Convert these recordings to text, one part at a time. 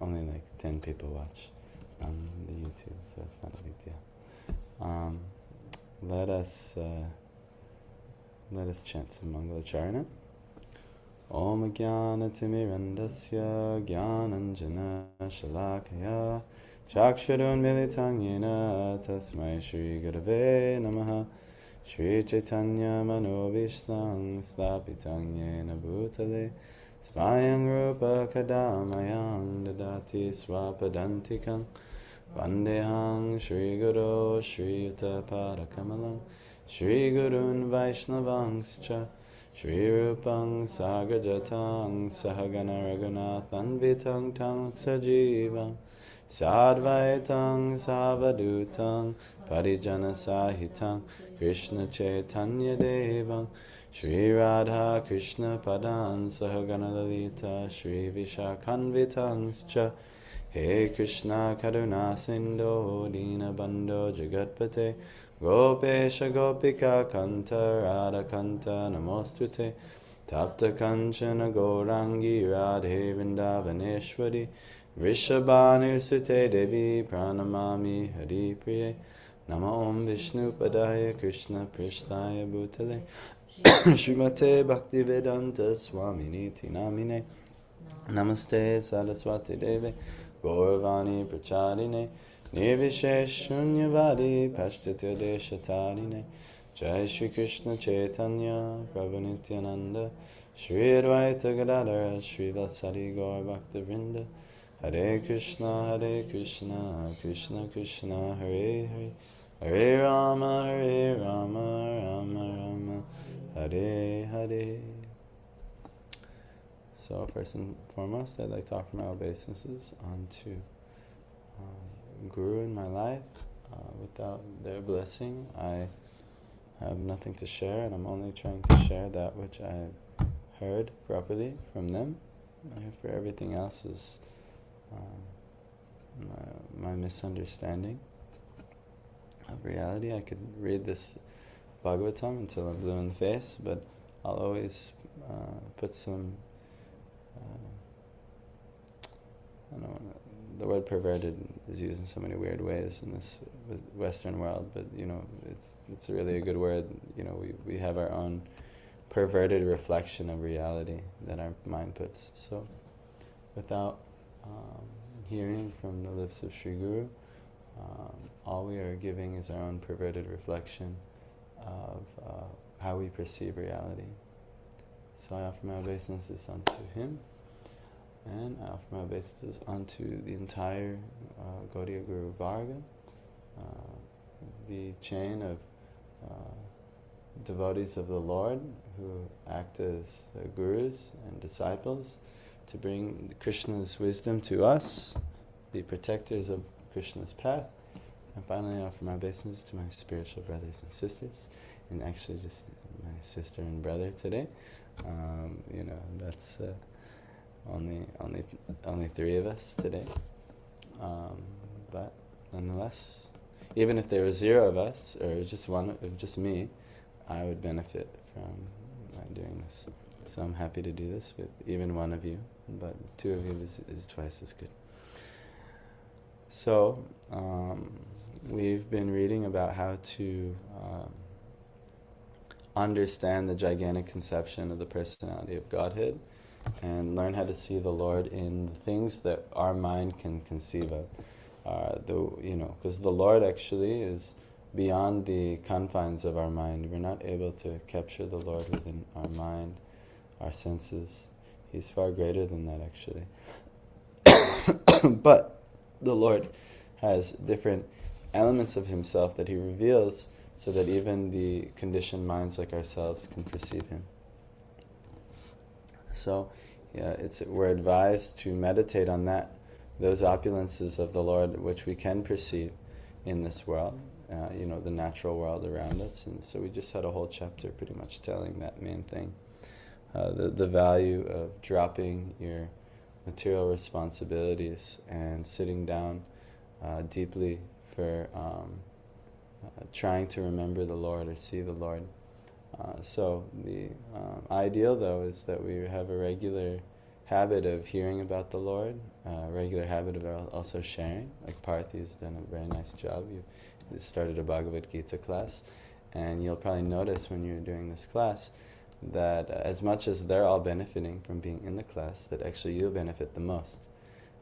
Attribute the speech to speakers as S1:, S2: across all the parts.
S1: only like 10 people watch on the YouTube, so it's not a big deal. Let us chant some Mangalacharana. Om Jnana Timirandasya Jnananjana Shalakaya Chakshurun Militan Yena Tasmai Shri Gurave Namaha Shri Chaitanya Manobishtam Slapitang Yena Bhutale Smayang Rupa Kadamayang Dadati Swapadantikam Vandehang Shri Guru Shri Yuta Parakamalam Shri Gurun Vaishnavangscha Shri Rupang Sagrajatang Sahagana Raghunathan Vitang Tang Sajivang Sadvaitang Savadutang Parijana Sahitang Krishna Chaitanya Devang Shri Radha Krishna Padan Sahagana Lalita Shri Vishakhanvitangscha He Krishna Karuna Sindho Dina Bandho Jagatpate Gopesha Gopika Kanta Radha Kanta Namostute Tapta Kanchana Gaurangi Radhe Vrindavaneshwari Vrishabhanu Sute Devi Pranamami Hari Priye Nama Om Vishnu Padaya Krishna Prishtaya Bhutale Srimate Bhaktivedanta Swamini Tinamine Namaste Saraswati Deve Gauravani Pracharine Nirvishesh Shunyavadi Pashtatya Deshatarine Jai Shri Krishna Chaitanya Prabhu Nityananda Shri Advaita Gadadara Shri Vatsari Gaur Bhakta Vrinda Hare Krishna Krishna Krishna Hare Hare Hare Rama Rama Rama Hare Hare. So first and foremost, I'd like to offer my obeisances unto Guru in my life. Without their blessing, I have nothing to share, and I'm only trying to share that which I've heard properly from them. For everything else is my misunderstanding of reality. I could read this Bhagavatam until I'm blue in the face, but I'll always put some I don't know, the word perverted is used in so many weird ways in this Western world, but it's really a good word. We have our own perverted reflection of reality that our mind puts. So without hearing from the lips of Sri Guru, all we are giving is our own perverted reflection of how we perceive reality. So I offer my obeisances unto him, and I offer my obeisances unto the entire Gaudiya Guru Varga, the chain of devotees of the Lord who act as gurus and disciples to bring Krishna's wisdom to us, the protectors of Krishna's path. And finally, I offer my obeisances to my spiritual brothers and sisters, and actually just my sister and brother today. That's only three of us today. But nonetheless, even if there were zero of us, or just me, I would benefit from doing this. So I'm happy to do this with even one of you, but two of you is twice as good. So we've been reading about how to understand the gigantic conception of the personality of Godhead and learn how to see the Lord in things that our mind can conceive of. Because the Lord actually is beyond the confines of our mind. We're not able to capture the Lord within our mind, our senses. He's far greater than that, actually. But the Lord has different elements of himself that he reveals so that even the conditioned minds like ourselves can perceive him. So we're advised to meditate on those opulences of the Lord which we can perceive in this world, the natural world around us. And so we just had a whole chapter pretty much telling that main thing, the value of dropping your material responsibilities and sitting down deeply for trying to remember the Lord or see the Lord. So the ideal, though, is that we have habit of hearing about the Lord, regular habit of also sharing. Like Parth, he's done a very nice job. You started a Bhagavad Gita class, and you'll probably notice when you're doing this class that as much as they're all benefiting from being in the class, that actually you benefit the most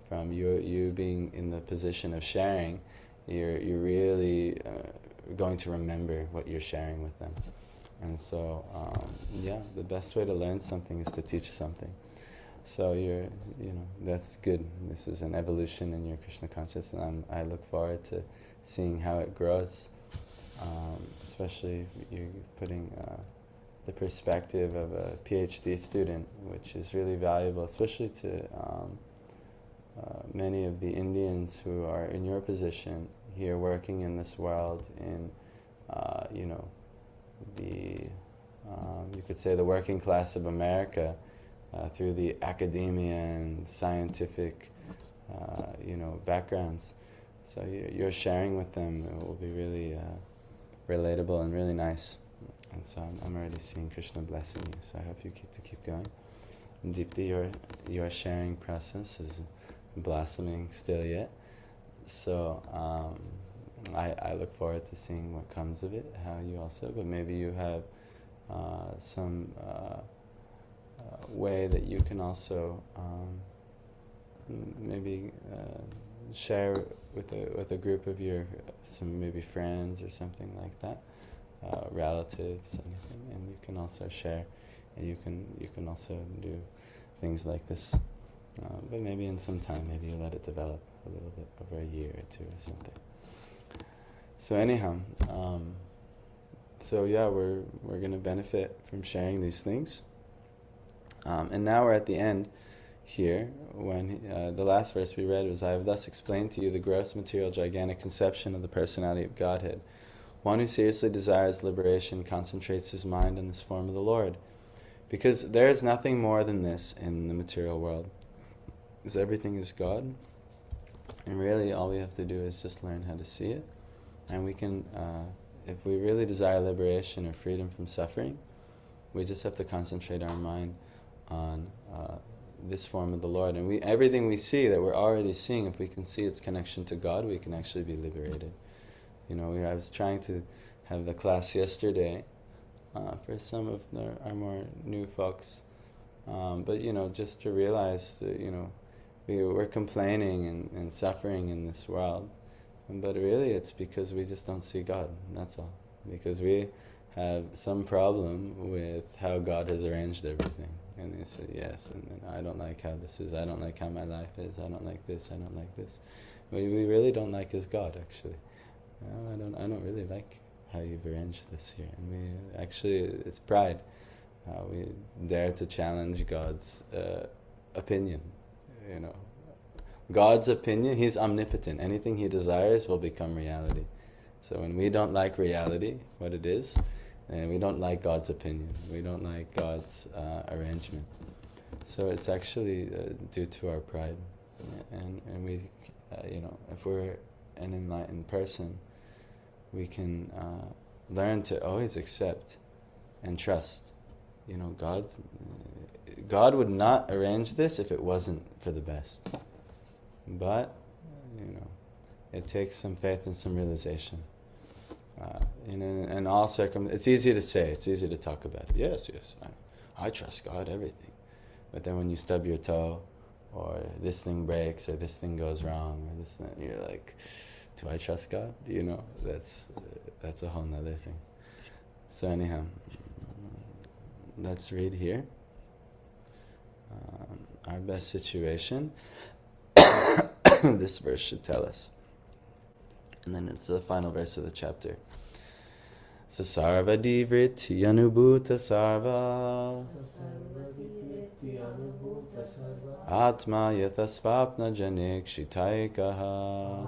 S1: from you being in the position of sharing. You're really going to remember what you're sharing with them. And so, the best way to learn something is to teach something. So that's good. This is an evolution in your Krishna consciousness, and I look forward to seeing how it grows, especially if you're putting the perspective of a PhD student, which is really valuable, especially to many of the Indians who are in your position here working in this world in, you could say the working class of America, through the academia and scientific, backgrounds. So you're sharing with them. It will be really relatable and really nice. And so I'm already seeing Krishna blessing you. So I hope you keep going. And Deepti, your sharing process is blossoming still yet. So I look forward to seeing what comes of it. How you also, but maybe you have some way that you can also maybe share with a group of your some maybe friends or something like that, relatives, anything, and you can also share, and you can also do things like this, but maybe in some time, maybe you let it develop a little bit over a year or two or something. So anyhow, we're going to benefit from sharing these things. And now we're at the end here, when the last verse we read was, I have thus explained to you the gross, material, gigantic conception of the personality of Godhead. One who seriously desires liberation concentrates his mind on this form of the Lord, because there is nothing more than this in the material world, because everything is God, and really all we have to do is just learn how to see it, and we can, if we really desire liberation or freedom from suffering, we just have to concentrate our mind on this form of the Lord. And everything we see that we're already seeing, if we can see its connection to God, we can actually be liberated. I was trying to have the class yesterday for some of our more new folks. But, just to realize that, we're complaining and suffering in this world. But really it's because we just don't see God, that's all. Because we have some problem with how God has arranged everything. And they say yes, and then I don't like how this is, I don't like how my life is, I don't like this, I don't like this. We really don't like his God, actually. I don't really like how you've arranged this here. And we actually, it's pride. We dare to challenge God's opinion. God's opinion, he's omnipotent. Anything he desires will become reality. So when we don't like reality, what it is, and we don't like God's opinion, we don't like God's arrangement. So it's actually due to our pride. And we, if we're an enlightened person, we can learn to always accept and trust. God would not arrange this if it wasn't for the best. But, it takes some faith and some realization. In all it's easy to say, it's easy to talk about it. Yes, I trust God, everything. But then when you stub your toe, or this thing breaks, or this thing goes wrong, or this thing, you're like, do I trust God? That's a whole nother thing. So anyhow, let's read here. Our best situation. This verse should tell us. And then it's the final verse of the chapter. Sarva divriti anubhuta sarva Atma yatha svapna janik shitaikaha.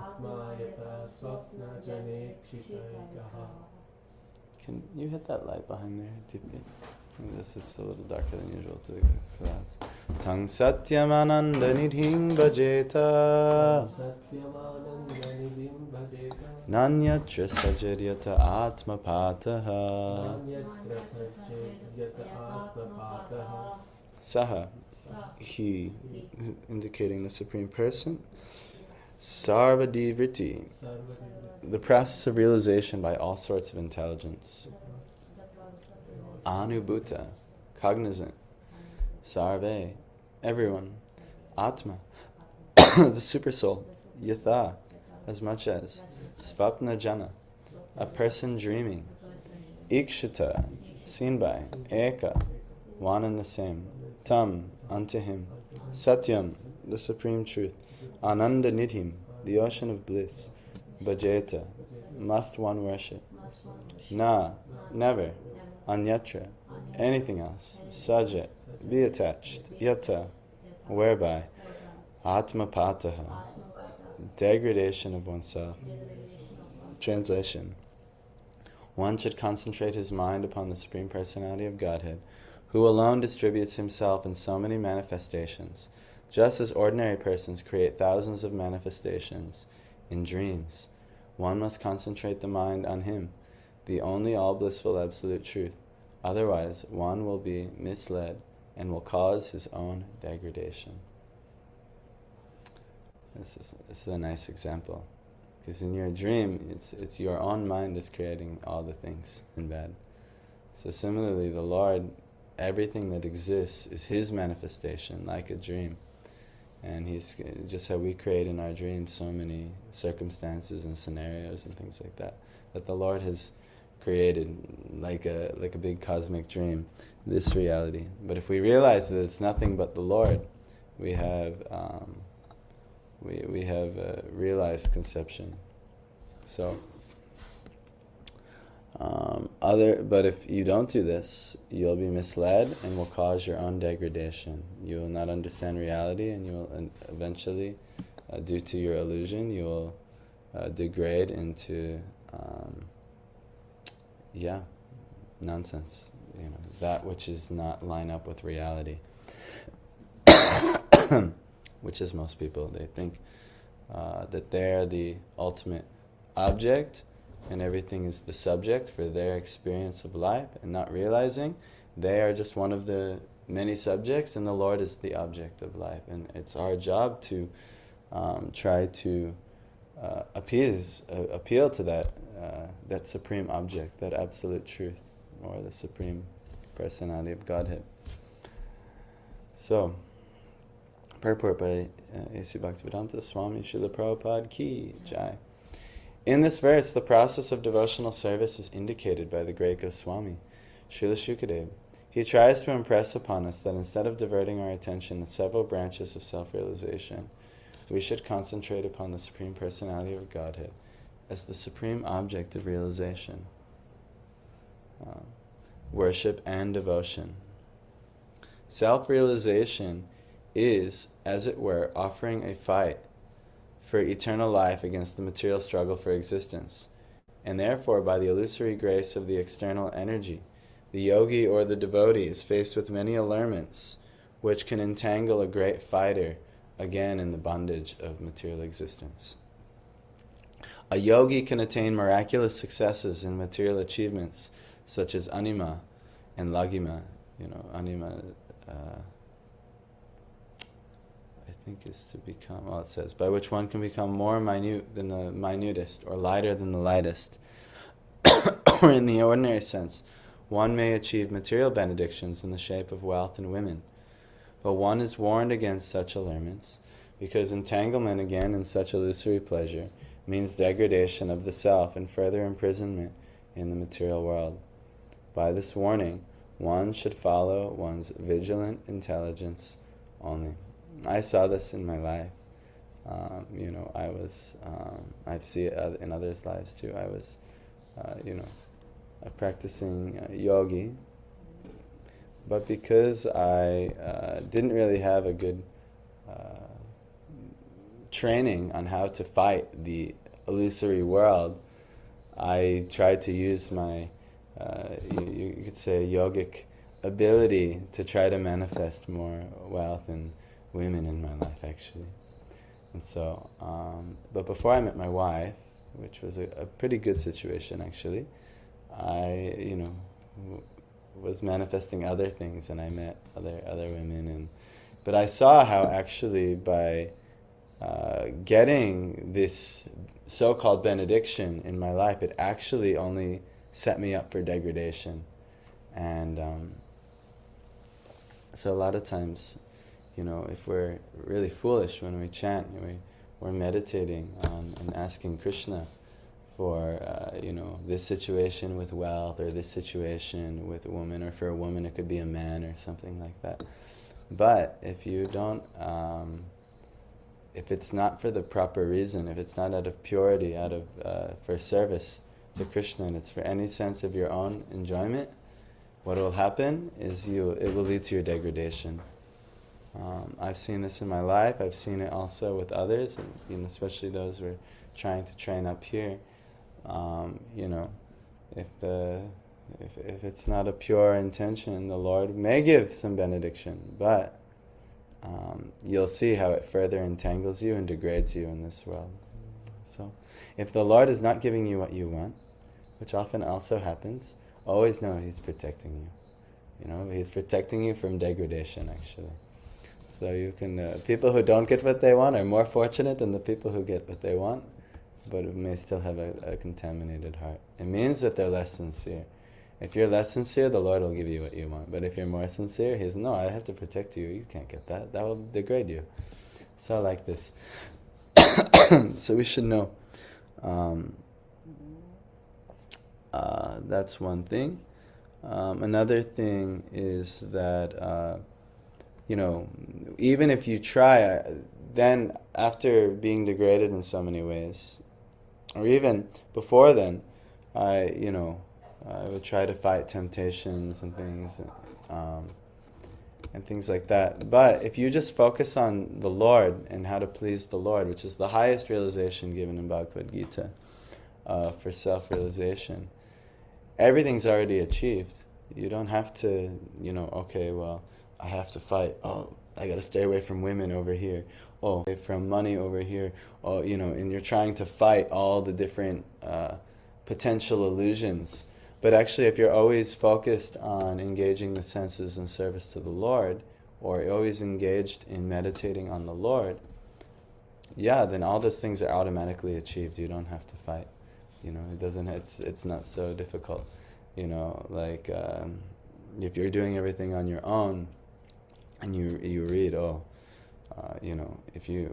S1: Can you hit that light behind there, Deepti? This is a little darker than usual to the clouds. Tang satyamananda nidhim bhajeta Nanyatra sajaryata atma pataha. Saha. He, indicating the Supreme Person. Sarvadivriti, the process of realization by all sorts of intelligence. Anubhuta, cognizant. Sarve, everyone. Atma, the Supersoul. Yatha, as much as. Svapna Jana, a person dreaming. Ikshita, seen by. Eka, one and the same. Tam, unto him. Satyam, the supreme truth. Ananda Nidhim, the ocean of bliss. Bhajeta, must one worship. Na, never. Anyatra, anything else. Saja, be attached. Yata, whereby. Atmapataha, degradation of oneself. Translation. One should concentrate his mind upon the Supreme Personality of Godhead, who alone distributes himself in so many manifestations, just as ordinary persons create thousands of manifestations in dreams. One must concentrate the mind on him, the only all-blissful absolute truth. Otherwise, one will be misled and will cause his own degradation. This is a nice example. Because in your dream, it's your own mind is creating all the things in bad. So similarly, the Lord, everything that exists is His manifestation, like a dream. And He's just how we create in our dreams so many circumstances and scenarios and things like that, that the Lord has created like a big cosmic dream, this reality. But if we realize that it's nothing but the Lord, we have we have realized conception. So, but if you don't do this, you'll be misled and will cause your own degradation. You will not understand reality, and you will eventually, due to your illusion, you will degrade into, nonsense. That which is not line up with reality. Which is most people. They think that they're the ultimate object and everything is the subject for their experience of life, and not realizing they are just one of the many subjects and the Lord is the object of life. And it's our job to try to appeal to that supreme object, that absolute truth, or the Supreme Personality of Godhead. So, purport by A.C. Bhaktivedanta Swami Srila Prabhupada Ki Jai. In this verse, the process of devotional service is indicated by the great Goswami, Srila Shukadev. He tries to impress upon us that instead of diverting our attention to several branches of self-realization, we should concentrate upon the Supreme Personality of Godhead as the supreme object of realization, worship and devotion. Self-realization is, as it were, offering a fight for eternal life against the material struggle for existence. And therefore, by the illusory grace of the external energy, the yogi or the devotee is faced with many allurements which can entangle a great fighter again in the bondage of material existence. A yogi can attain miraculous successes in material achievements such as anima and lagima. Anima I think is to become, it says, by which one can become more minute than the minutest, or lighter than the lightest. Or in the ordinary sense, one may achieve material benedictions in the shape of wealth and women. But one is warned against such allurements, because entanglement again in such illusory pleasure means degradation of the self and further imprisonment in the material world. By this warning, one should follow one's vigilant intelligence only. I saw this in my life. I was, I've seen it in others' lives too. I was, a practicing yogi, but because I didn't really have a good training on how to fight the illusory world, I tried to use my, you could say, yogic ability to try to manifest more wealth and women in my life, actually. And so, but before I met my wife, which was a pretty good situation, actually, I, was manifesting other things, and I met other women, But I saw how actually by getting this so-called benediction in my life, it actually only set me up for degradation. And so a lot of times, if we're really foolish when we chant, we're meditating on and asking Krishna for, this situation with wealth, or this situation with a woman, or for a woman it could be a man or something like that. But if you don't, if it's not for the proper reason, if it's not out of purity, out of for service to Krishna, and it's for any sense of your own enjoyment, what will happen is it will lead to your degradation. I've seen this in my life. I've seen it also with others, and especially those who are trying to train up here. If it's not a pure intention, the Lord may give some benediction, but you'll see how it further entangles you and degrades you in this world. So, if the Lord is not giving you what you want, which often also happens, always know He's protecting you. He's protecting you from degradation, actually. So you can, people who don't get what they want are more fortunate than the people who get what they want, but may still have a contaminated heart. It means that they're less sincere. If you're less sincere, the Lord will give you what you want. But if you're more sincere, He's, no, I have to protect you. You can't get that. That will degrade you. So like this. So we should know. That's one thing. Another thing is that, even if you try, then after being degraded in so many ways, or even before then, I would try to fight temptations and things like that. But if you just focus on the Lord and how to please the Lord, which is the highest realization given in Bhagavad Gita for self-realization, everything's already achieved. You don't have to, I have to fight. Oh, I got to stay away from women over here. Oh, away from money over here. Oh, and you're trying to fight all the different potential illusions. But actually, if you're always focused on engaging the senses in service to the Lord, or always engaged in meditating on the Lord, then all those things are automatically achieved. You don't have to fight. It's not so difficult. If you're doing everything on your own, and you read,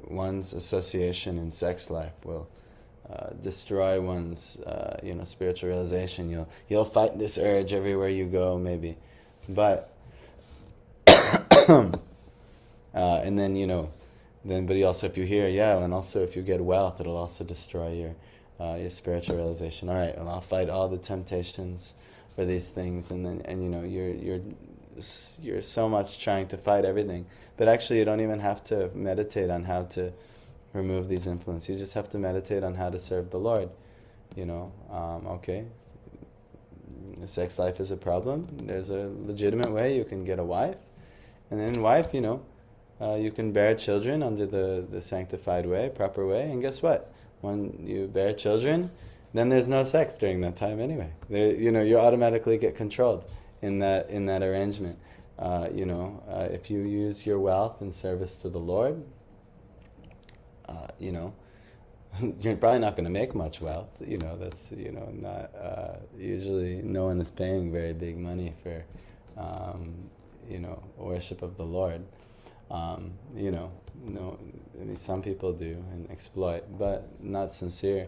S1: one's association in sex life will destroy one's spiritual realization. You'll fight this urge everywhere you go, maybe, but and then but also if you hear, and also if you get wealth, it'll also destroy your spiritual realization. All right, well, I'll fight all the temptations for these things, and then you're so much trying to fight everything, but actually you don't even have to meditate on how to remove these influences. You just have to meditate on how to serve the Lord. Okay, sex life is a problem. There's a legitimate way you can get a wife, and then wife, you can bear children under the sanctified way, proper way, and guess what? When you bear children, then there's no sex during that time anyway. You automatically get controlled in that arrangement. If you use your wealth in service to the Lord, you're probably not going to make much wealth. That's not usually no one is paying very big money for worship of the Lord. Some people do and exploit, but not sincere.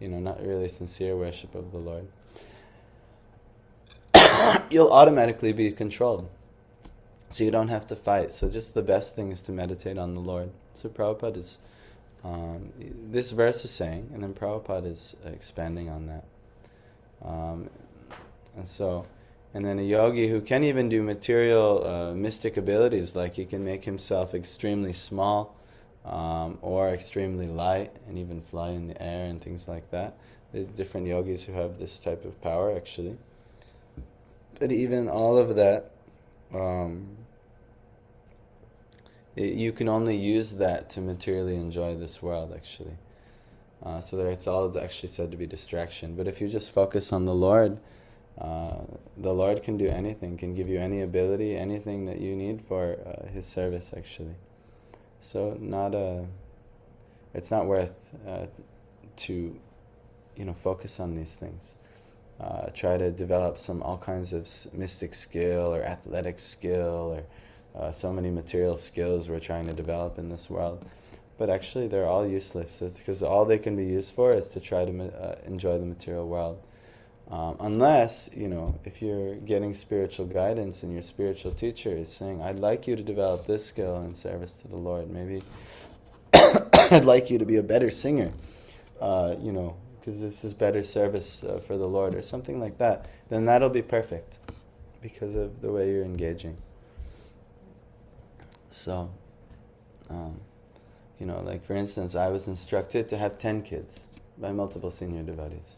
S1: Not really sincere worship of the Lord. You'll automatically be controlled. So you don't have to fight. So just the best thing is to meditate on the Lord. So Prabhupada is, this verse is saying, and then Prabhupada is expanding on that. And then a yogi who can even do material mystic abilities, like he can make himself extremely small or extremely light and even fly in the air and things like that. There are different yogis who have this type of power, actually. But even all of that, you can only use that to materially enjoy this world, actually. So it's all actually said to be distraction. But if you just focus on the Lord, The Lord can do anything, can give you any ability, anything that you need for His service, actually. So it's not worth to focus on these things. Try to develop all kinds of mystic skill or athletic skill or so many material skills we're trying to develop in this world. But actually they're all useless, because all they can be used for is to try to enjoy the material world. Unless, if you're getting spiritual guidance and your spiritual teacher is saying, I'd like you to develop this skill in service to the Lord. Maybe I'd like you to be a better singer, because this is better service for the Lord or something like that. Then that'll be perfect because of the way you're engaging. So, like for instance, I was instructed to have 10 kids by multiple senior devotees.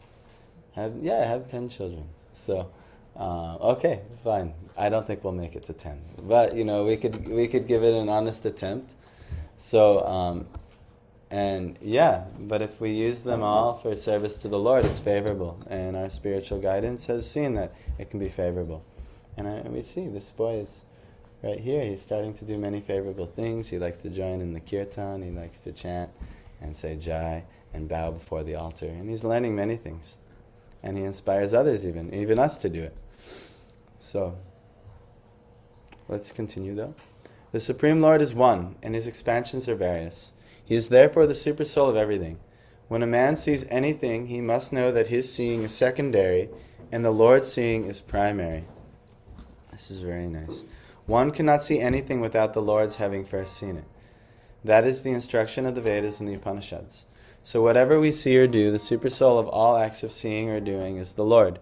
S1: I have 10 children. So, okay, fine. I don't think we'll make it to 10, but we could give it an honest attempt. So, but if we use them all for service to the Lord, it's favorable, and our spiritual guidance has seen that it can be favorable. And we see this boy is right here. He's starting to do many favorable things. He likes to join in the kirtan. He likes to chant and say jai and bow before the altar, and he's learning many things. And he inspires others, even us, to do it. So, let's continue though. The Supreme Lord is one, and His expansions are various. He is therefore the super soul of everything. When a man sees anything, he must know that his seeing is secondary, and the Lord's seeing is primary. This is very nice. One cannot see anything without the Lord's having first seen it. That is the instruction of the Vedas and the Upanishads. So whatever we see or do, the supersoul of all acts of seeing or doing is the Lord.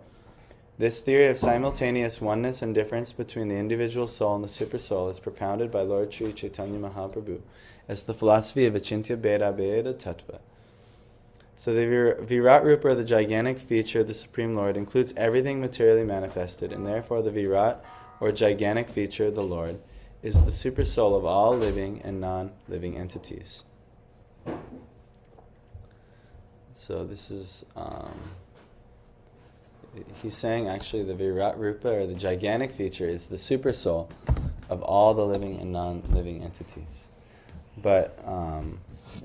S1: This theory of simultaneous oneness and difference between the individual soul and the supersoul is propounded by Lord Sri Chaitanya Mahaprabhu as the philosophy of Achintya Bheda Bheda Tattva. So the Virat Rupa, or the gigantic feature of the Supreme Lord, includes everything materially manifested, and therefore the Virat, or gigantic feature of the Lord, is the supersoul of all living and non-living entities. So this is, he's saying actually the Virat Rupa, or the gigantic feature, is the super soul of all the living and non-living entities. But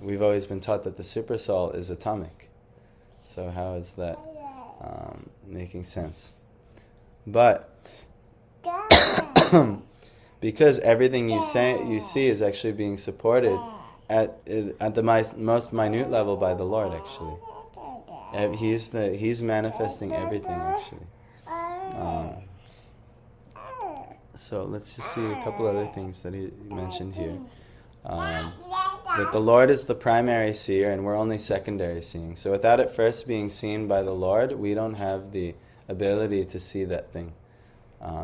S1: we've always been taught that the super soul is atomic. So how is that making sense? But because everything you see is actually being supported at the most minute level by the Lord, actually. He's manifesting everything, actually. So let's just see a couple other things that he mentioned here. That the Lord is the primary seer and we're only secondary seeing. So without it first being seen by the Lord, we don't have the ability to see that thing.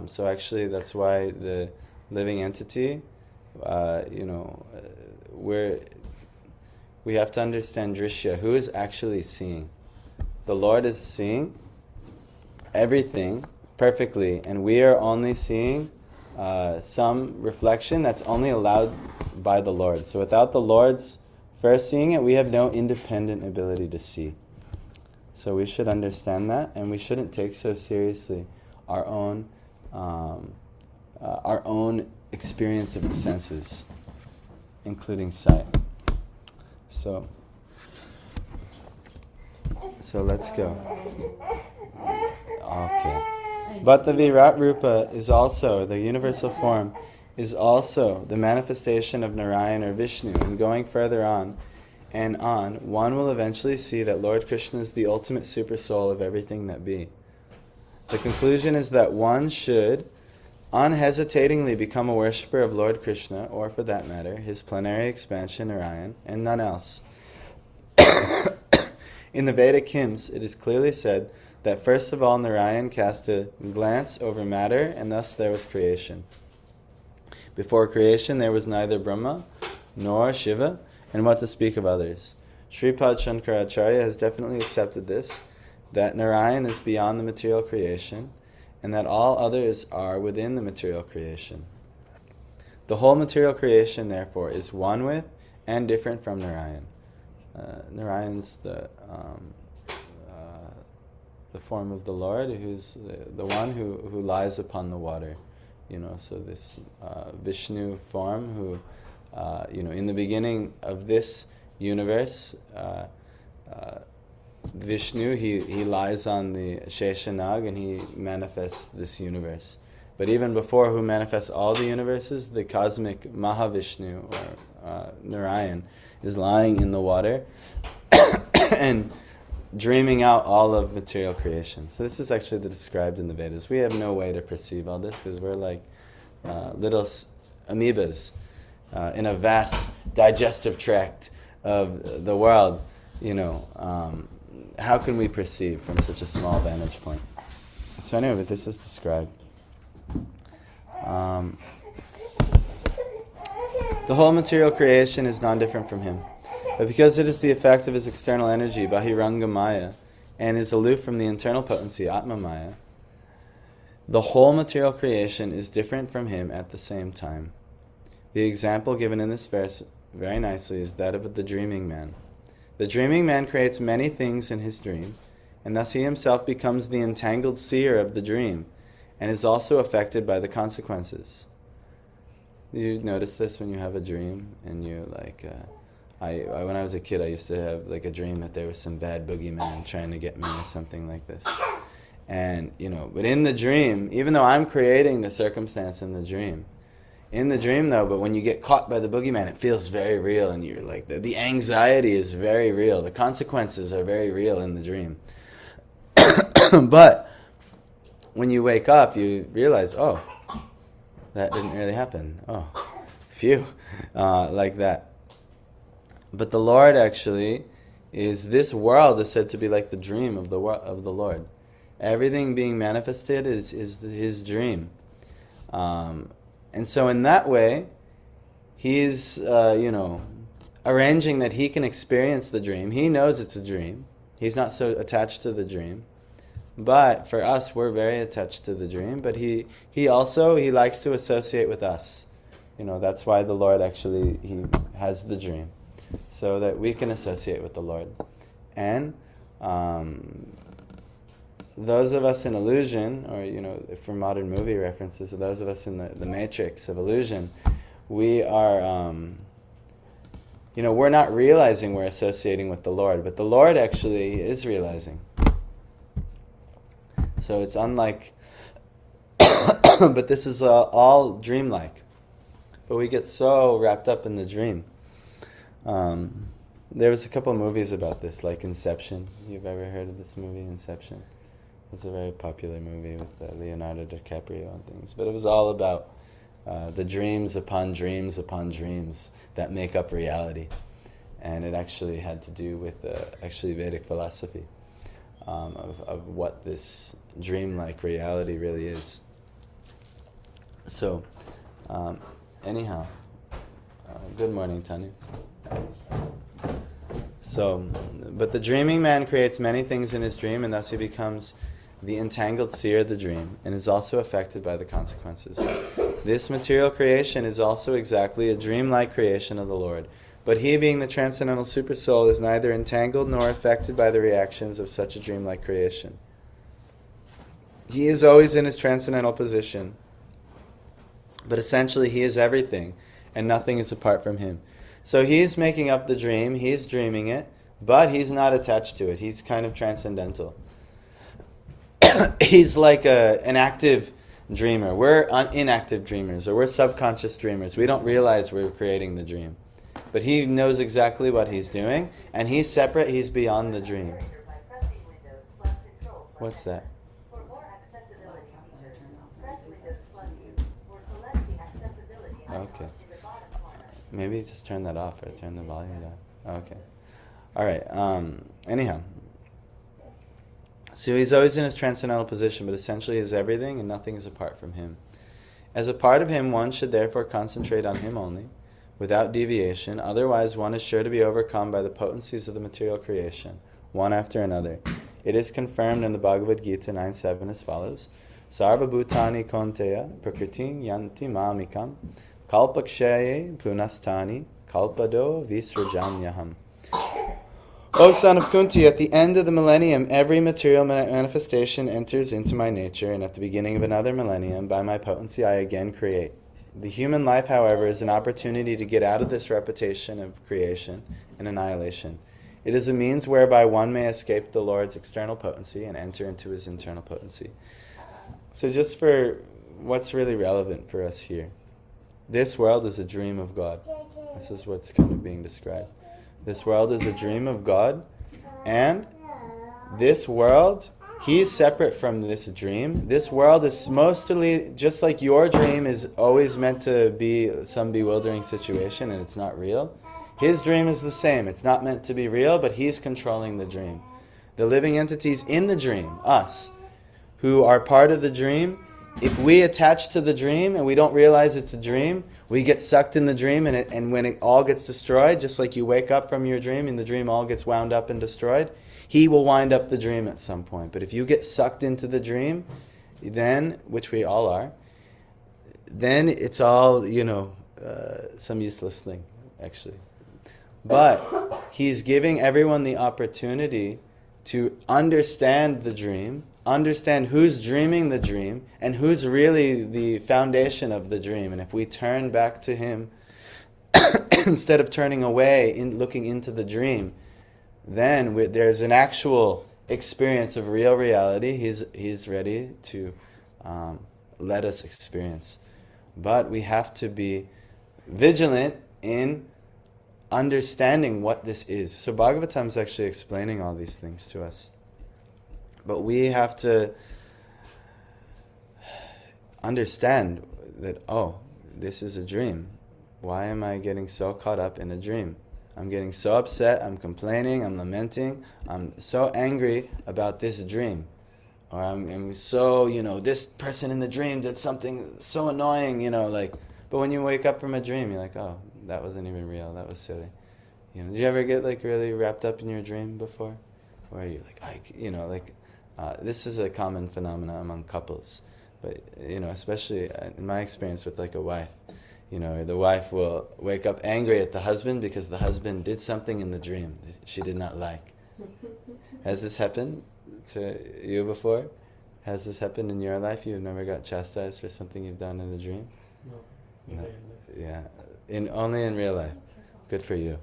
S1: So actually that's why the living entity, we have to understand drishya. Who is actually seeing? The Lord is seeing everything perfectly, and we are only seeing some reflection that's only allowed by the Lord. So without the Lord's first seeing it, we have no independent ability to see. So we should understand that, and we shouldn't take so seriously our own experience of the senses, including sight. So let's go. Okay. But the Virat Rupa is also, the universal form, is also the manifestation of Narayan or Vishnu. And going further on, one will eventually see that Lord Krishna is the ultimate super soul of everything that be. The conclusion is that one should unhesitatingly become a worshipper of Lord Krishna, or for that matter, his plenary expansion Narayan, and none else. In the Vedic hymns, it is clearly said that first of all Narayan cast a glance over matter, and thus there was creation. Before creation there was neither Brahma nor Shiva, and what to speak of others. Sripad Shankaracharya has definitely accepted this, that Narayan is beyond the material creation, and that all others are within the material creation. The whole material creation, therefore, is one with and different from Narayan. Narayan's the form of the Lord, who's the one who lies upon the water. So this Vishnu form, who, in the beginning of this universe, Vishnu, he lies on the Sheshanag and he manifests this universe. But even before who manifests all the universes, the cosmic Mahavishnu, or Narayan, is lying in the water and dreaming out all of material creation. So this is actually described in the Vedas. We have no way to perceive all this because we're like little amoebas in a vast digestive tract of the world. How can we perceive from such a small vantage point? So anyway, but this is described. The whole material creation is non-different from him. But because it is the effect of his external energy, Bahiranga Maya, and is aloof from the internal potency, Atma Maya, the whole material creation is different from him at the same time. The example given in this verse very nicely is that of the dreaming man. The dreaming man creates many things in his dream, and thus he himself becomes the entangled seer of the dream, and is also affected by the consequences. You notice this when you have a dream, and you like... when I was a kid, I used to have like a dream that there was some bad boogeyman trying to get me or something like this. And, but in the dream, even though I'm creating the circumstance in the dream though, but when you get caught by the boogeyman, it feels very real, and you're like, the anxiety is very real. The consequences are very real in the dream. But when you wake up, you realize, oh, that didn't really happen. Oh, phew, like that. But the Lord actually this world is said to be like the dream of the Lord. Everything being manifested is his dream. And so in that way, he's, arranging that he can experience the dream. He knows it's a dream. He's not so attached to the dream. But for us, we're very attached to the dream. But he likes to associate with us. That's why the Lord actually, he has the dream, so that we can associate with the Lord. And those of us in illusion, or for modern movie references, those of us in the matrix of illusion, we are, we're not realizing we're associating with the Lord, but the Lord actually is realizing. So it's unlike, but this is all dreamlike. But we get so wrapped up in the dream. There was a couple movies about this, like Inception. You've ever heard of this movie, Inception? It's a very popular movie with Leonardo DiCaprio and things. But it was all about the dreams upon dreams upon dreams that make up reality. And it actually had to do with Vedic philosophy of what this dreamlike reality really is. So, anyhow, good morning, Tanu. So, but the dreaming man creates many things in his dream, and thus he becomes the entangled seer of the dream, and is also affected by the consequences. This material creation is also exactly a dreamlike creation of the Lord, but he, being the transcendental supersoul, is neither entangled nor affected by the reactions of such a dreamlike creation. He is always in his transcendental position, but essentially he is everything, and nothing is apart from him. So he's making up the dream, he's dreaming it, but he's not attached to it. He's kind of transcendental. He's like an active dreamer. We're inactive dreamers, or we're subconscious dreamers. We don't realize we're creating the dream. But he knows exactly what he's doing, and he's separate, he's beyond the dream. What's that? Okay. Maybe just turn that off or turn the volume down. Okay. All right. Anyhow. So he's always in his transcendental position, but essentially he is everything and nothing is apart from him. As a part of him, one should therefore concentrate on him only, without deviation. Otherwise, one is sure to be overcome by the potencies of the material creation, one after another. It is confirmed in the Bhagavad Gita 9.7 as follows. Sarva bhutani konteya prakritim yanti mamikam kalpakshaye punastani kalpado visrajanyaham. O son of Kunti, at the end of the millennium, every material manifestation enters into my nature, and at the beginning of another millennium, by my potency, I again create. The human life, however, is an opportunity to get out of this repetition of creation and annihilation. It is a means whereby one may escape the Lord's external potency and enter into his internal potency. So just for what's really relevant for us here, this world is a dream of God. This is what's kind of being described. This world is a dream of God, and this world, he's separate from this dream. This world is mostly, just like your dream is always meant to be some bewildering situation and it's not real, his dream is the same. It's not meant to be real, but he's controlling the dream. The living entities in the dream, us, who are part of the dream, if we attach to the dream and we don't realize it's a dream, we get sucked in the dream, and when it all gets destroyed, just like you wake up from your dream and the dream all gets wound up and destroyed, he will wind up the dream at some point. But if you get sucked into the dream, then, which we all are, then it's all, some useless thing, actually. But he's giving everyone the opportunity to understand the dream, understand who's dreaming the dream, and who's really the foundation of the dream. And if we turn back to him, instead of turning away, looking into the dream, then there's an actual experience of real reality he's ready to let us experience. But we have to be vigilant in understanding what this is. So Bhagavatam is actually explaining all these things to us. But we have to understand that, this is a dream. Why am I getting so caught up in a dream? I'm getting so upset, I'm complaining, I'm lamenting, I'm so angry about this dream. Or I'm so, this person in the dream did something so annoying, but when you wake up from a dream, you're like, oh, that wasn't even real, that was silly. Did you ever get really wrapped up in your dream before? Where you're like, this is a common phenomenon among couples, but especially in my experience with a wife, the wife will wake up angry at the husband because the husband did something in the dream that she did not like. Has this happened to you before? Has this happened in your life? You've never got chastised for something you've done in a dream? No. Yeah, only in real life. Good for you.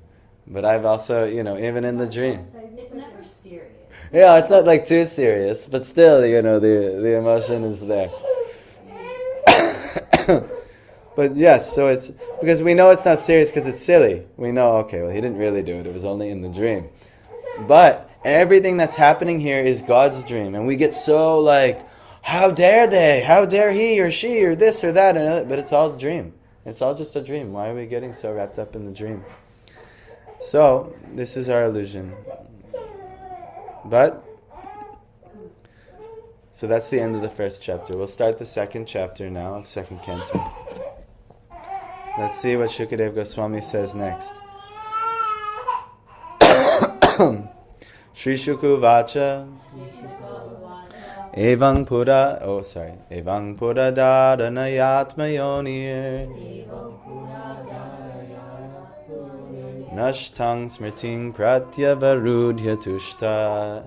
S1: But I've also, even in the dream.
S2: It's never serious.
S1: Yeah, it's not too serious, but still, the emotion is there. But yes, so it's, because we know it's not serious because it's silly. We know, okay, well, he didn't really do it. It was only in the dream. But everything that's happening here is God's dream. And we get so how dare they? How dare he or she or this or that? But it's all a dream. It's all just a dream. Why are we getting so wrapped up in the dream? So, this is our illusion. So that's the end of the first chapter. We'll start the second chapter now of second canto. Let's see what Shukadev Goswami says next. Shri Shuku Vacha Evang Pura Daranayatmayonir Nashtang Smriting Pratyavarudhya Tushta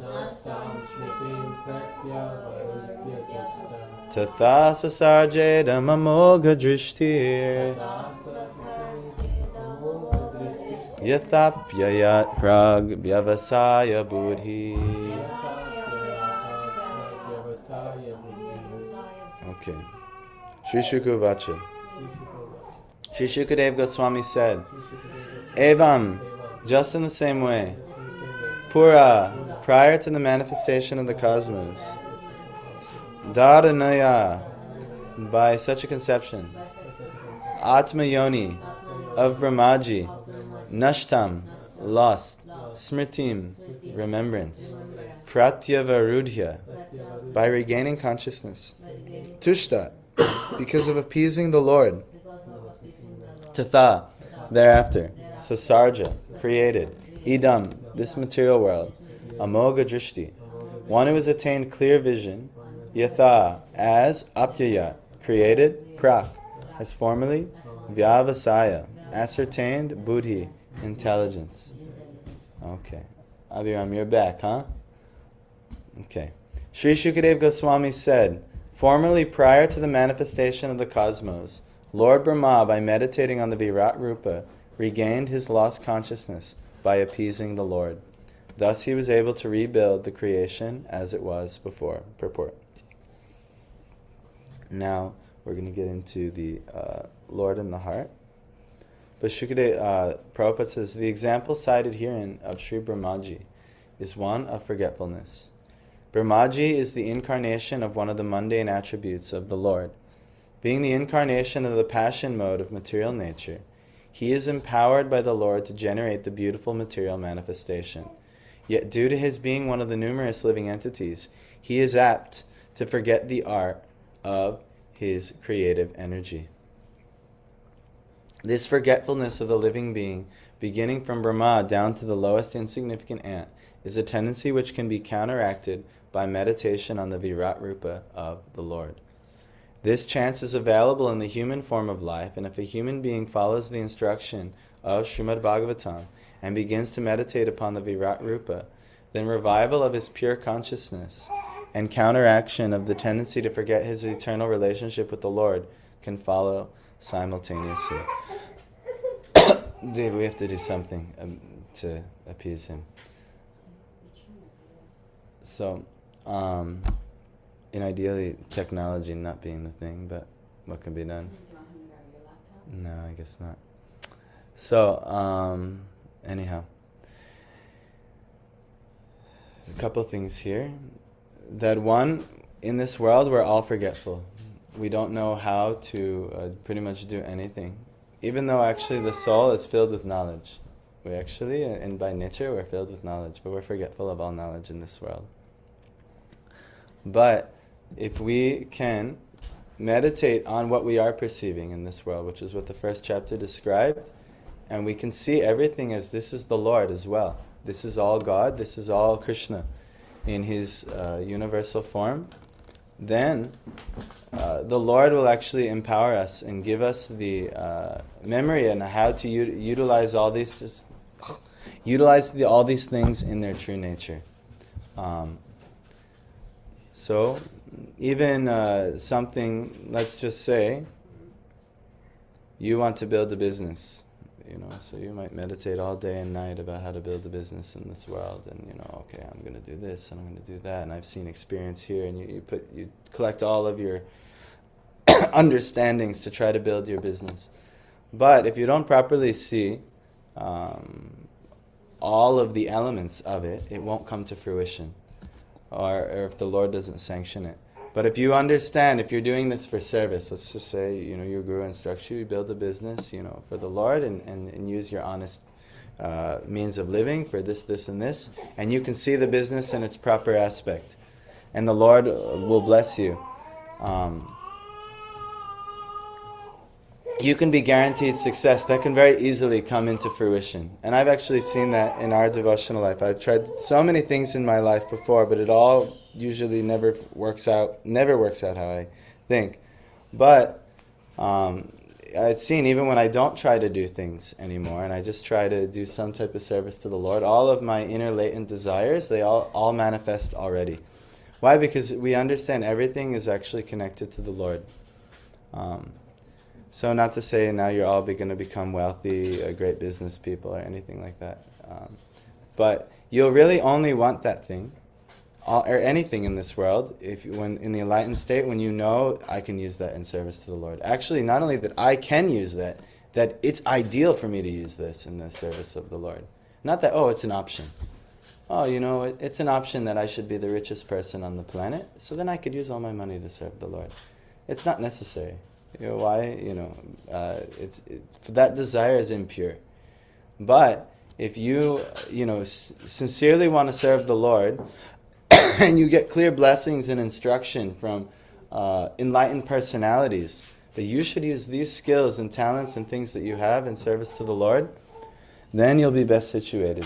S1: Tatha Sasarjedam Amogha Drishtir Yathapyayat Prag Vyavasaya Buddhi. Okay. Shri Shuku Vacha. Shri Shukadev Goswami said, Evam, just in the same way, Pura, prior to the manifestation of the cosmos, Dharanaya, by such a conception, Atmayoni, of Brahmaji, Nashtam, lost, Smritim, remembrance, Pratyavarudhya, by regaining consciousness, Tushta, because of appeasing the Lord, Tatha, thereafter, Sasarja, created, Idam, this material world, Amogha Drishti, one who has attained clear vision, Yatha, as Apyaya, created, Prak, as formerly, Vyavasaya, ascertained, Buddhi, intelligence. Okay. Abhiram, you're back, huh? Okay. Sri Shukadev Goswami said, formerly, prior to the manifestation of the cosmos, Lord Brahma, by meditating on the Virat Rupa, regained his lost consciousness by appeasing the Lord. Thus he was able to rebuild the creation as it was before. Purport. Now we're going to get into the Lord in the heart. But Shukadev, Prabhupada says, the example cited herein of Sri Brahmaji is one of forgetfulness. Brahmaji is the incarnation of one of the mundane attributes of the Lord. Being the incarnation of the passion mode of material nature, he is empowered by the Lord to generate the beautiful material manifestation. Yet due to his being one of the numerous living entities, he is apt to forget the art of his creative energy. This forgetfulness of the living being, beginning from Brahma down to the lowest insignificant ant, is a tendency which can be counteracted by meditation on the Virat Rupa of the Lord. This chance is available in the human form of life, and if a human being follows the instruction of Srimad Bhagavatam and begins to meditate upon the Virat Rupa, then revival of his pure consciousness and counteraction of the tendency to forget his eternal relationship with the Lord can follow simultaneously. Dave, we have to do something to appease him. So, and ideally, technology not being the thing, but what can be done? No, I guess not. So, anyhow, a couple things here. That one, in this world, we're all forgetful. We don't know how to pretty much do anything, even though actually the soul is filled with knowledge. We actually, and by nature, we're filled with knowledge, but we're forgetful of all knowledge in this world. But if we can meditate on what we are perceiving in this world, which is what the first chapter described, and we can see everything as this is the Lord as well. This is all God, this is all Krishna in his universal form, then the Lord will actually empower us and give us the memory and how to utilize all these all these things in their true nature. So even something, let's just say you want to build a business, so you might meditate all day and night about how to build a business in this world, and okay, I'm going to do this and I'm going to do that, and I've seen experience here, and you collect all of your understandings to try to build your business. But if you don't properly see all of the elements of it, it won't come to fruition, or if the Lord doesn't sanction it. But if you understand, if you're doing this for service, let's just say, your guru instructs you, you build a business, for the Lord, and use your honest means of living for this, and this, and you can see the business in its proper aspect, and the Lord will bless you. You can be guaranteed success. That can very easily come into fruition. And I've actually seen that in our devotional life. I've tried so many things in my life before, but it all usually never works out how I think. But I've seen, even when I don't try to do things anymore, and I just try to do some type of service to the Lord, all of my inner latent desires, they all manifest already. Why? Because we understand everything is actually connected to the Lord. So not to say now you're all going to become wealthy, great business people or anything like that. But you'll really only want that thing, or anything in this world, when in the enlightened state, when you know I can use that in service to the Lord. Actually, not only that I can use that it's ideal for me to use this in the service of the Lord. Not that, it's an option. It's an option that I should be the richest person on the planet, so then I could use all my money to serve the Lord. It's not necessary. Why? That desire is impure. But if you, sincerely want to serve the Lord, and you get clear blessings and instruction from enlightened personalities, that you should use these skills and talents and things that you have in service to the Lord, then you'll be best situated.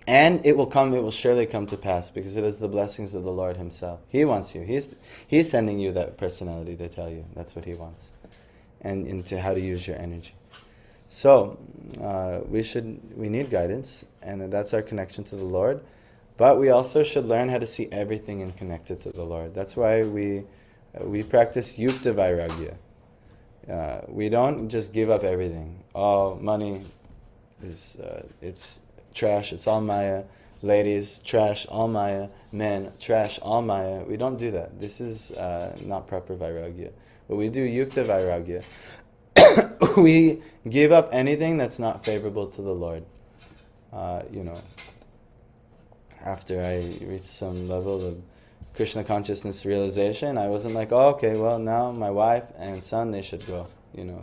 S1: And it will surely come to pass, because it is the blessings of the Lord himself. He wants you. He's sending you that personality to tell you. That's what he wants. And into how to use your energy. So we need guidance, and that's our connection to the Lord. But we also should learn how to see everything and connect it to the Lord. That's why we practice yukta vairagya. We don't just give up everything. Oh, money is it's trash. It's all maya. Ladies, trash, all maya. Men, trash, all maya. We don't do that. This is not proper vairagya. But we do yukta vairagya. We give up anything that's not favorable to the Lord. After I reached some level of Krishna consciousness realization, I wasn't like, oh, okay, well, now my wife and son, they should go.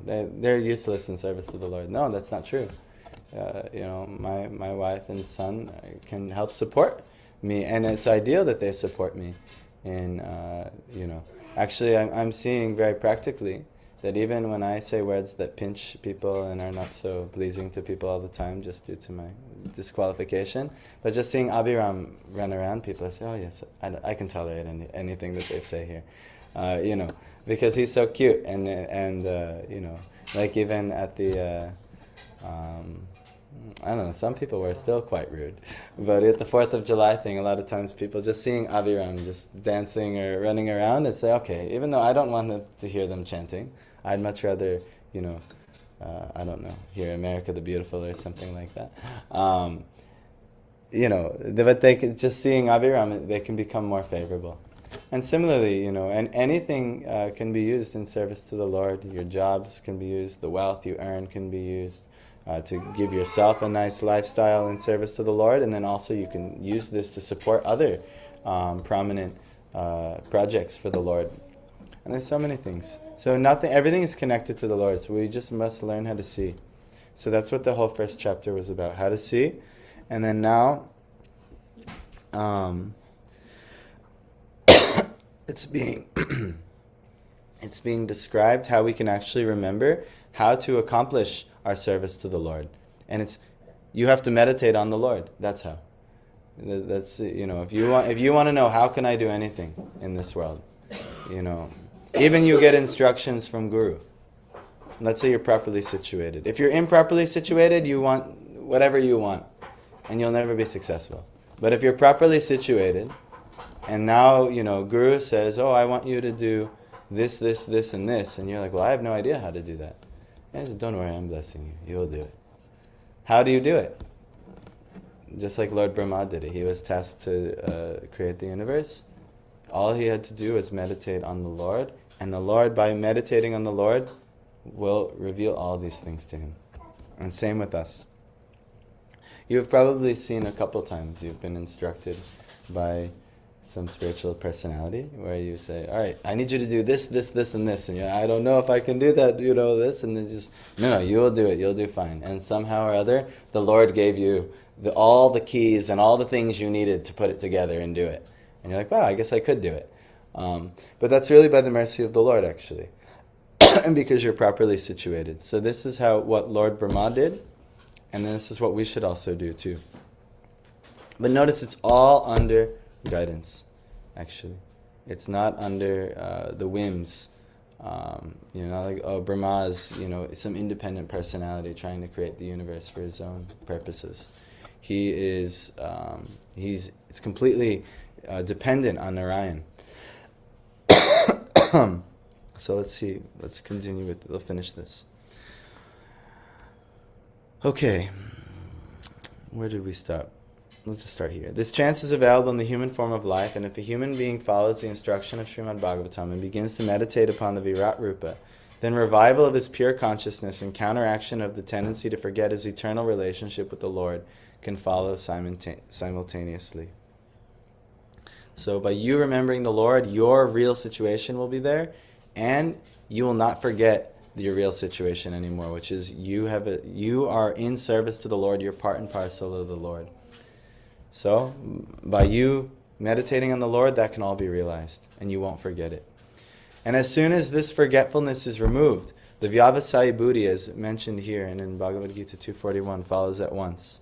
S1: They're useless in service to the Lord. No, that's not true. My wife and son can help support me, and it's ideal that they support me. And, actually, I'm seeing very practically that even when I say words that pinch people and are not so pleasing to people all the time, just due to my disqualification, but just seeing Abhiram run around, people say, oh yes, I can tolerate anything that they say here, because he's so cute, and like even at the, I don't know, some people were still quite rude, but at the 4th of July thing, a lot of times people just seeing Abhiram just dancing or running around and say, okay, even though I don't want to hear them chanting, I'd much rather, I don't know, hear America the Beautiful or something like that. But they can, just seeing Abhiram, they can become more favorable. And similarly, and anything can be used in service to the Lord. Your jobs can be used, the wealth you earn can be used to give yourself a nice lifestyle in service to the Lord, and then also you can use this to support other prominent projects for the Lord. And there's so many things. So everything is connected to the Lord. So we just must learn how to see. So that's what the whole first chapter was about, how to see. And then now, it's being described how we can actually remember how to accomplish our service to the Lord. And you have to meditate on the Lord. That's how. That's if you want to know how can I do anything in this world, even you get instructions from Guru. Let's say you're properly situated. If you're improperly situated, you want whatever you want, and you'll never be successful. But if you're properly situated, and now, Guru says, oh, I want you to do this, this, this, and this, and you're like, well, I have no idea how to do that. And he said, don't worry, I'm blessing you. You'll do it. How do you do it? Just like Lord Brahma did it. He was tasked to create the universe. All he had to do was meditate on the Lord, and the Lord, by meditating on the Lord, will reveal all these things to him. And same with us. You've probably seen a couple times you've been instructed by some spiritual personality where you say, all right, I need you to do this, this, this, and this. And I don't know if I can do that, this. And then just, no, you will do it. You'll do fine. And somehow or other, the Lord gave you all the keys and all the things you needed to put it together and do it. And you're like, wow, I guess I could do it. But that's really by the mercy of the Lord, actually. And because you're properly situated. So this is what Lord Brahma did. And then this is what we should also do too. But notice it's all under guidance, actually. It's not under the whims. Like, oh, Brahma is, some independent personality trying to create the universe for his own purposes. He is, it's completely dependent on Narayan. So let's continue we'll finish this. Okay, where did we stop? Let's just start here. This chance is available in the human form of life, and if a human being follows the instruction of Srimad Bhagavatam and begins to meditate upon the Virat Rupa, then revival of his pure consciousness and counteraction of the tendency to forget his eternal relationship with the Lord can follow simultaneously. So by you remembering the Lord, your real situation will be there, and you will not forget your real situation anymore, which is you are in service to the Lord, you're part and parcel of the Lord. So, by you meditating on the Lord, that can all be realized, and you won't forget it. And as soon as this forgetfulness is removed, the Vyavasaya Buddhi, as mentioned here and in Bhagavad Gita 241, follows at once.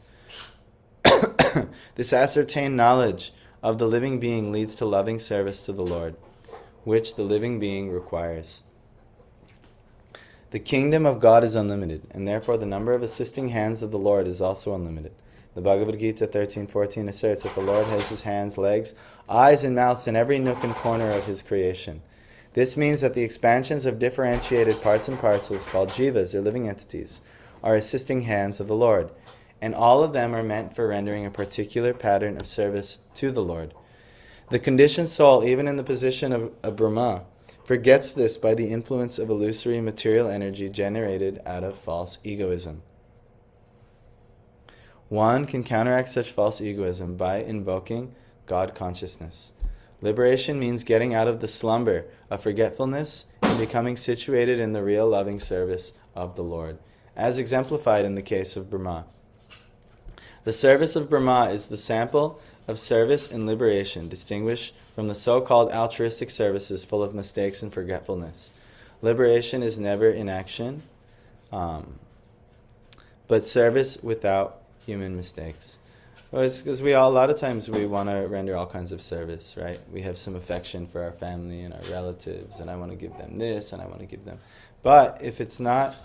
S1: This ascertained knowledge of the living being leads to loving service to the Lord, which the living being requires. The kingdom of God is unlimited, and therefore the number of assisting hands of the Lord is also unlimited. The Bhagavad Gita 13:14 asserts that the Lord has his hands, legs, eyes, and mouths in every nook and corner of his creation. This means that the expansions of differentiated parts and parcels called jivas, or living entities, are assisting hands of the Lord, and all of them are meant for rendering a particular pattern of service to the Lord. The conditioned soul, even in the position of Brahma, forgets this by the influence of illusory material energy generated out of false egoism. One can counteract such false egoism by invoking God consciousness. Liberation means getting out of the slumber of forgetfulness and becoming situated in the real loving service of the Lord, as exemplified in the case of Brahma. The service of Brahma is the sample of service in liberation, distinguished from the so-called altruistic services full of mistakes and forgetfulness. Liberation is never inaction, but service without human mistakes. Well, it's because a lot of times we want to render all kinds of service, right? We have some affection for our family and our relatives, and I want to give them this, and I want to give them. But if it's not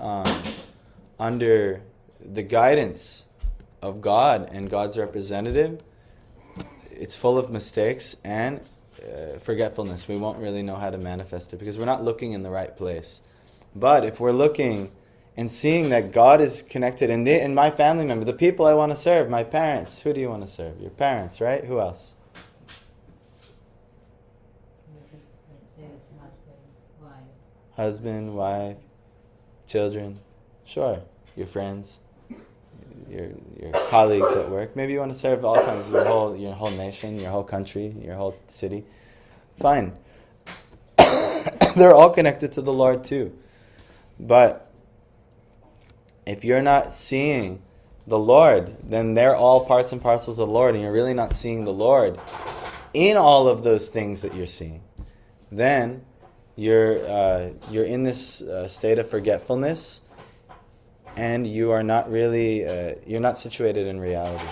S1: under the guidance of God and God's representative, it's full of mistakes and forgetfulness. We won't really know how to manifest it because we're not looking in the right place. But if we're looking and seeing that God is connected, and my family member, the people I want to serve, my parents. Who do you want to serve? Your parents, right? Who else? Husband, wife, children. Sure. Your friends, your colleagues at work. Maybe you want to serve all kinds, your whole nation, your whole country, your whole city. Fine. They're all connected to the Lord too. But if you're not seeing the Lord, then they're all parts and parcels of the Lord, and you're really not seeing the Lord in all of those things that you're seeing. Then you're in this state of forgetfulness, and you are not really you're not situated in reality.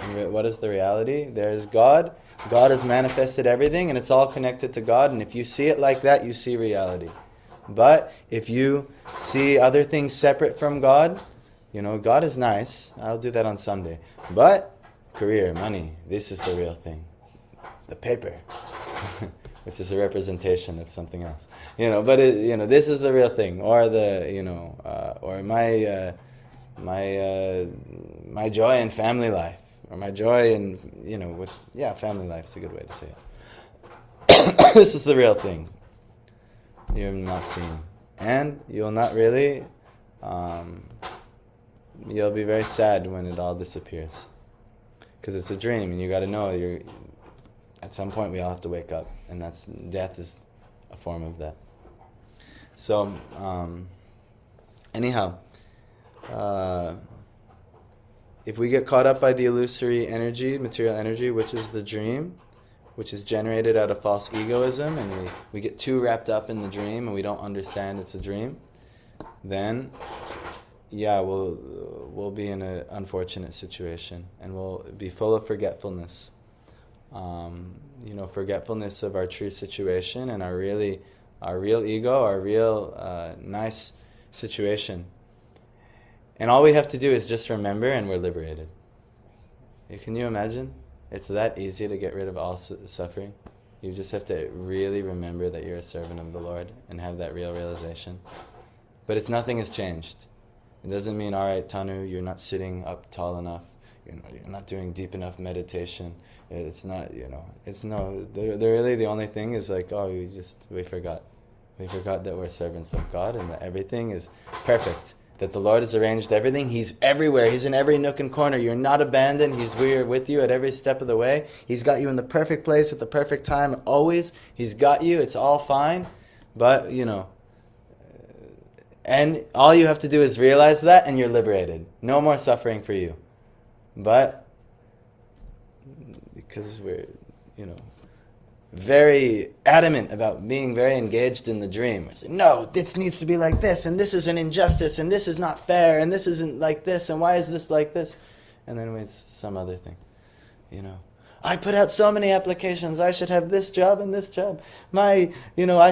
S1: And what is the reality? There is God. God has manifested everything, and it's all connected to God. And if you see it like that, you see reality. But if you see other things separate from God, God is nice. I'll do that on Sunday. But career, money, this is the real thing. The paper, which is a representation of something else. But this is the real thing. Or or my joy in family life, or my joy in family life is a good way to say it. This is the real thing. You're not seeing. And you'll not really, you'll be very sad when it all disappears. Because it's a dream, and you got to know at some point we all have to wake up, and death is a form of that. So, anyhow, if we get caught up by the illusory energy, material energy, which is the dream, which is generated out of false egoism, and we get too wrapped up in the dream and we don't understand it's a dream, then we'll be in an unfortunate situation, and we'll be full of forgetfulness. Forgetfulness of our true situation and our real ego, our real nice situation. And all we have to do is just remember, and we're liberated. Can you imagine? It's that easy to get rid of all suffering. You just have to really remember that you're a servant of the Lord and have that real realization. But nothing has changed. It doesn't mean, all right, Tanu, you're not sitting up tall enough. You're not doing deep enough meditation. It's not, really the only thing is like, we forgot. We forgot that we're servants of God and that everything is perfect. That the Lord has arranged everything. He's everywhere. He's in every nook and corner. You're not abandoned. We're with you at every step of the way. He's got you in the perfect place at the perfect time. Always. He's got you. It's all fine. But, and all you have to do is realize that, and you're liberated. No more suffering for you. But because we're, very adamant about being very engaged in the dream. We say, no, this needs to be like this, and this is an injustice, and this is not fair, and this isn't like this, and why is this like this? And then it's some other thing, I put out so many applications. I should have this job and this job. I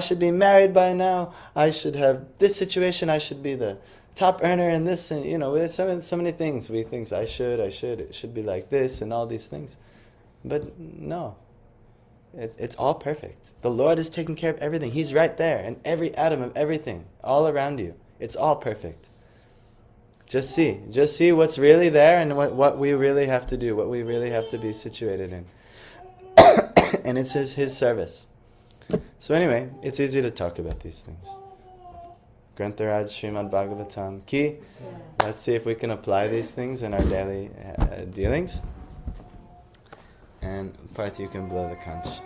S1: should be married by now. I should have this situation. I should be the top earner in this. And, there's so many things. We think it should be like this and all these things. But no, it's all perfect. The Lord is taking care of everything. He's right there in every atom of everything, all around you. It's all perfect. Just see what's really there and what we really have to do, what we really have to be situated in. And it's his service. So anyway, it's easy to talk about these things. Grantharaj Srimad Bhagavatam Ki. Let's see if we can apply these things in our daily dealings. And Parth, you can blow the conch.